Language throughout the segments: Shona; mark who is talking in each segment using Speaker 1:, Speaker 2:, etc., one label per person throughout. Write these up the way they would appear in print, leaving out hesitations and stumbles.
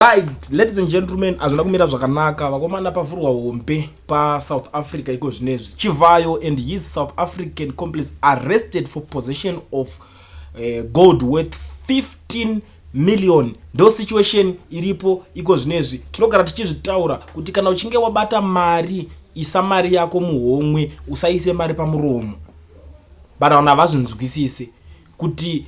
Speaker 1: Right, ladies and gentlemen, azvina kumira zvakanaka. Vakomana pavhurwa hombe South Africa iko zvinezvi. Chivayo and his South African accomplice arrested for possession of gold worth 15 million. Ndo situation iripo iko zvinezvi. Tinogara tichizvitaura kuti kana uchinge wabata mari, isa mari yako muhomwe, usaise mari pamuromo. Bara wana vazvinzwisise kuti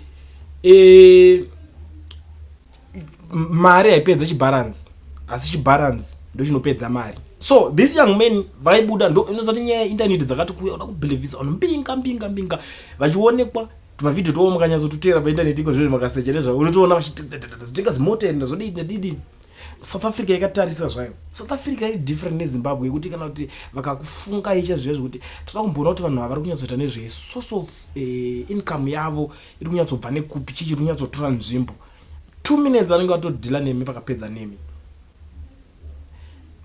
Speaker 1: mari haipedza chibalance, asi chibalance ndo chinopedza mari. So this young man vaibuda, ndo inozati nyaya yeinternet dzakati kuuya uda kubelievisa vanhu mbinga vachionekwa tumavidhio towo mukanyazotutera painternet iko zviri makasecherezva unotoona vachitenga zimotenda zvodii. South Africa yakatarisa zvayo. South Africa iri different neZimbabwe yekuti kana kuti vakakufunga icha zviya zvekuti toda kumboona kuti vanhu vari kunyatsoita nezve source of income yavo iri kunyatsobva nekupi, chichi kunyatsotora nzvimbo. 2 minutes anenge atodhila nemi pakapedza nemi.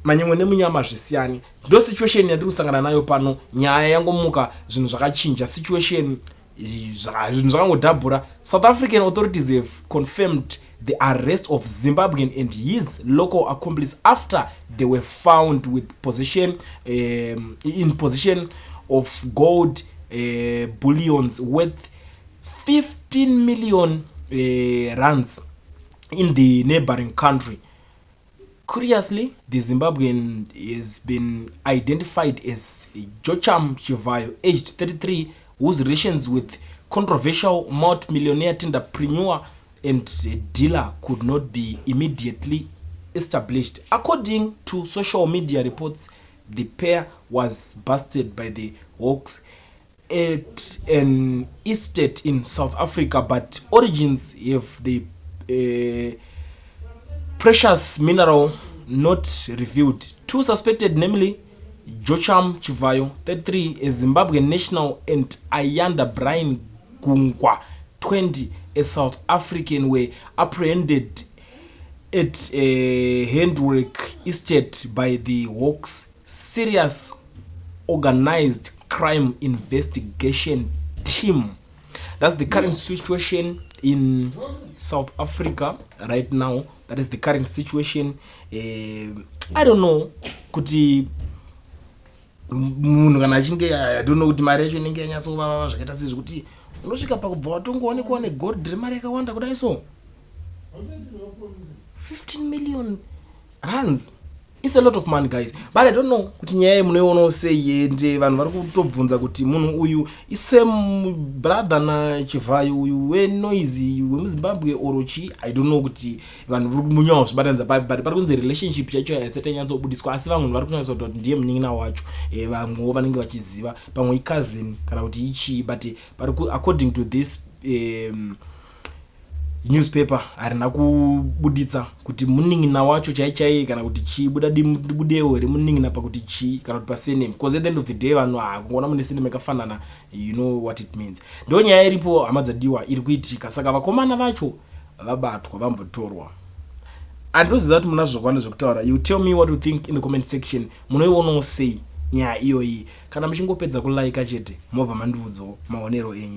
Speaker 1: Manyemwe nemunyama zvisiyani. Ndo situation yandiri kusangana nayo pano. Nyaya yangomuka zvinhu zvakachinja, situation zvinhu zvakangodhabhura. South African authorities have confirmed the arrest of Zimbabwean and his local accomplice after they were found with in possession of gold bullions worth 15 million rands in the neighboring country. Curiously, the Zimbabwean has been identified as Chivayo, aged 33, whose relations with controversial multi-millionaire entrepreneur and dealer could not be immediately established. According to social media reports, the pair was busted by the Hawks at an estate in South Africa, but origins of the precious mineral not revealed. Two suspected, namely Chivayo, 33, a Zimbabwean national, and Ayanda Brian Gungwa, 20, a South African, were apprehended at a handwork estate by the Hawks Serious Organized Crime Investigation Team. That's the current situation in South Africa right now. That is the current situation. I don't know kuti munhu kana achinge, I don't know kuti mari yacho inenge yanyatsovava zvakaita sezvekuti unosvika pakubva watongoonekwa negold remari yakawanda kudai so 15 million rands. It's a lot of money, guys, but I don't know kuti nyaya munoiona sei yende. Vanhu vari kutobvunza kuti munhu uyu isame brother na Chivayo uyu wenoisy wemuZimbabwe orochi. I don't know kuti vanhu vari kumunyawo zvibatanidza but pari kunze relationship chacho haisati yanyatsobudiswa, asi vamwe vari kunyatsoita kuti ndiye munin'ina wacho. Vamwewo vanenge vachiziva, pamwe i-cousin kana kuti ichii, but according to this newspaper harina kubuditsa kuti munin'ina wacho chaichai kana kuti chii, budewo remunin'ina pakuti chii kana kuti pasurname, because at the end of the day vanhu kungoona mune surname yakafanana, you know what it means. Ndo nyaya iripo hama dzadiwa iri kuitika. Saka vakomana vacho vabatwa vambotorwa. Andoziva kuti muna zvakawanda zvekutaura. You tell me what you think in the comment section. Munoionawo sei nyaya iyoyi. Kana muchingopedza kulike chete mobva mandiudzawo maonero enyu.